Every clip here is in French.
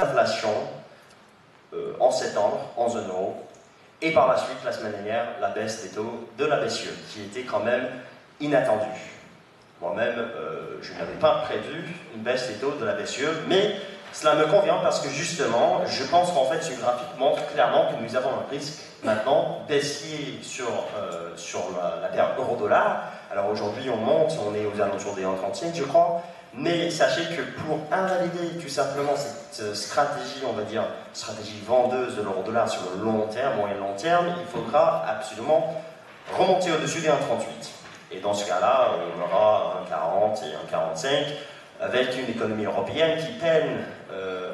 L'inflation en septembre, en zone euro, et par la suite, la semaine dernière, la baisse des taux de la BCE, qui était quand même inattendue. Moi-même, je n'avais pas prévu une baisse des taux de la BCE, mais cela me convient parce que justement, je pense qu'en fait, ce graphique montre clairement que nous avons un risque maintenant baissier sur la paire euro-dollar. Alors aujourd'hui, on monte, on est aux alentours des 1,35, je crois. Mais sachez que pour invalider tout simplement cette stratégie, on va dire, stratégie vendeuse de l'euro-dollar sur le long terme, moyen long terme, il faudra absolument remonter au-dessus des 1,38. Et dans ce cas-là, on aura 1,40 et 1,45 avec une économie européenne qui peine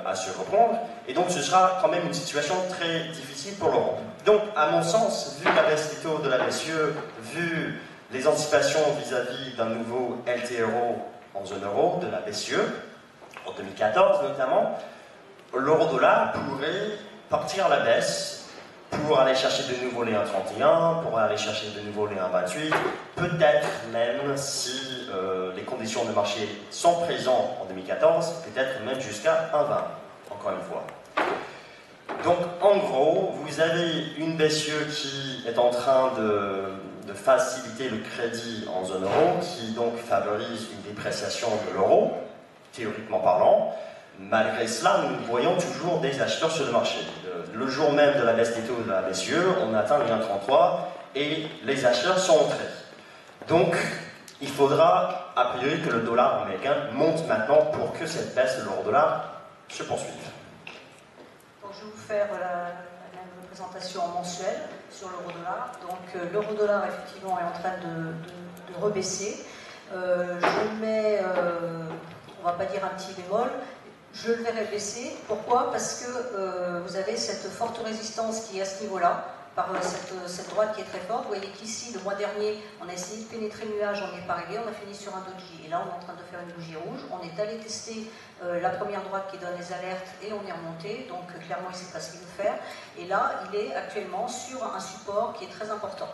à se reprendre. Et donc ce sera quand même une situation très difficile pour l'Europe. Donc à mon sens, vu la baisse des taux de la BCE, vu les anticipations vis-à-vis d'un nouveau LTRO en zone euro de la BCE, en 2014 notamment, l'euro-dollar pourrait partir à la baisse pour aller chercher de nouveau les 1,31, pour aller chercher de nouveau les 1,28, peut-être même si les conditions de marché sont présentes en 2014, peut-être même jusqu'à 1,20, encore une fois. Donc en gros, vous avez une BCE qui est en train de faciliter le crédit en zone euro, qui donc favorise une dépréciation de l'euro, théoriquement parlant. Malgré cela, nous voyons toujours des acheteurs sur le marché. Le jour même de la baisse des taux de la BCE, on atteint les 1,33 et les acheteurs sont entrés. Donc, il faudra, a priori, que le dollar américain monte maintenant pour que cette baisse de l'euro-dollar se poursuive. Donc, je vais vous faire la même présentation en mensuel sur l'euro-dollar. Donc, l'euro-dollar, effectivement, est en train de rebaisser. Je mets, on ne va pas dire un petit bémol, je le verrai baisser. Pourquoi? Parce que vous avez cette forte résistance qui est à ce niveau-là, par cette droite qui est très forte. Vous voyez qu'ici, le mois dernier, on a essayé de pénétrer le nuage, on n'y est pas arrivé, on a fini sur un doji. Et là, on est en train de faire une bougie rouge. On est allé tester la première droite qui donne les alertes et on est remonté. Donc, clairement, il ne sait pas ce qu'il veut faire. Et là, il est actuellement sur un support qui est très important.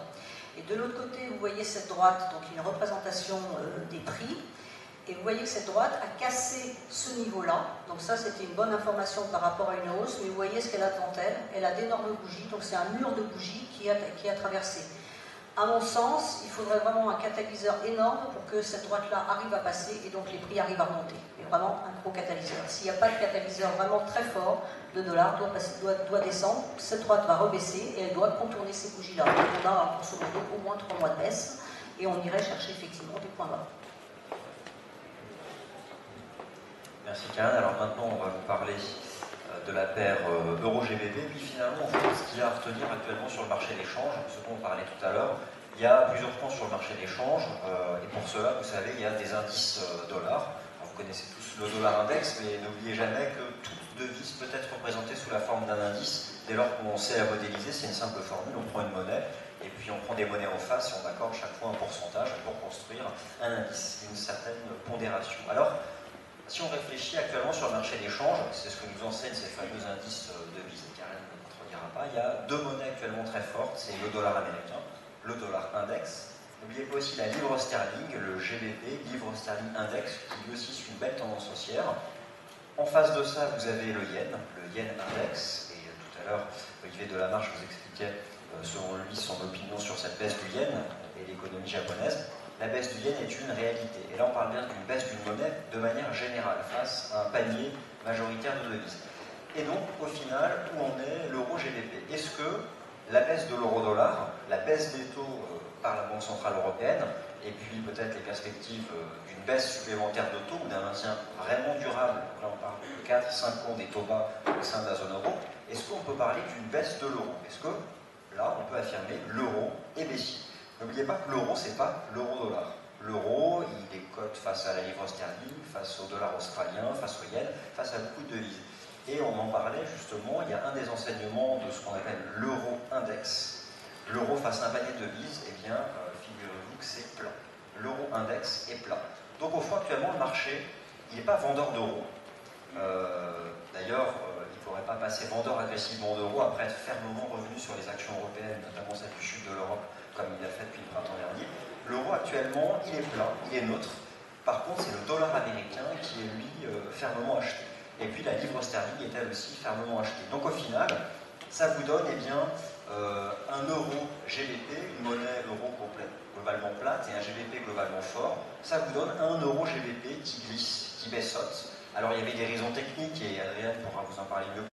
Et de l'autre côté, vous voyez cette droite, donc une représentation des prix. Et vous voyez que cette droite a cassé ce niveau-là. Donc ça, c'était une bonne information par rapport à une hausse. Mais vous voyez ce qu'elle a devant elle. Elle a d'énormes bougies. Donc c'est un mur de bougies qui a traversé. À mon sens, il faudrait vraiment un catalyseur énorme pour que cette droite-là arrive à passer et donc les prix arrivent à remonter. Et vraiment un gros catalyseur. S'il n'y a pas de catalyseur vraiment très fort, le dollar doit descendre. Cette droite va rebaisser et elle doit contourner ces bougies-là. Donc on a grosso modo au moins 3 mois de baisse et on irait chercher effectivement des points bas. Merci Karen. Alors maintenant, on va vous parler de la paire euro-GBP. Puis finalement, en fait, ce qu'il y a à retenir actuellement sur le marché d'échange, ce dont on parlait tout à l'heure, il y a plusieurs points sur le marché d'échange. Et pour cela, vous savez, il y a des indices dollars. Alors, vous connaissez tous le dollar index, mais n'oubliez jamais que toute devise peut être représentée sous la forme d'un indice. Dès lors qu'on sait la modéliser, c'est une simple formule. On prend une monnaie, et puis on prend des monnaies en face, et on accorde chaque fois un pourcentage pour construire un indice, une certaine pondération. Alors, si on réfléchit actuellement sur le marché d'échange, c'est ce que nous enseignent ces fameux indices de devises, Karen ne contredira pas, il y a deux monnaies actuellement très fortes, c'est le dollar américain, le dollar index. N'oubliez pas aussi la livre sterling, le GBP, livre sterling index, qui lui aussi suit une belle tendance haussière. En face de ça, vous avez le yen index, et tout à l'heure, Olivier Delamarche vous expliquait, selon lui, son opinion sur cette baisse du yen et l'économie japonaise. La baisse du yen est une réalité. Et là, on parle bien d'une baisse d'une monnaie de manière générale face à un panier majoritaire de devises. Et donc, au final, où en est l'euro-GBP? Est-ce que la baisse de l'euro-dollar, la baisse des taux par la Banque Centrale Européenne, et puis peut-être les perspectives d'une baisse supplémentaire de taux ou d'un maintien vraiment durable, donc là on parle de 4-5 ans des taux bas au sein de la zone euro, est-ce qu'on peut parler d'une baisse de l'euro? Est-ce que là, on peut affirmer l'euro est baissier? N'oubliez pas que l'euro, ce n'est pas l'euro-dollar. L'euro, il est cote face à la livre sterling, face au dollar australien, face au yen, face à beaucoup de devises. Et on en parlait justement, il y a un des enseignements de ce qu'on appelle l'euro-index. L'euro face à un panier de devises, eh bien, figurez-vous que c'est plat. L'euro-index est plat. Donc au fond, actuellement, le marché, il n'est pas vendeur d'euros. D'ailleurs, il ne pourrait pas passer vendeur agressivement d'euros après être fermement revenu sur les actions européennes, notamment celle du sud de l'Europe, comme il l'a fait depuis le printemps dernier. L'euro actuellement, il est plat, il est neutre. Par contre, c'est le dollar américain qui est lui fermement acheté. et puis la livre sterling est elle aussi fermement achetée. Donc au final, ça vous donne eh bien, 1 euro GBP, une monnaie euro globalement plate et un GBP globalement fort. Ça vous donne 1 euro GBP qui glisse, qui baissote. Alors il y avait des raisons techniques et Adrien pourra vous en parler mieux.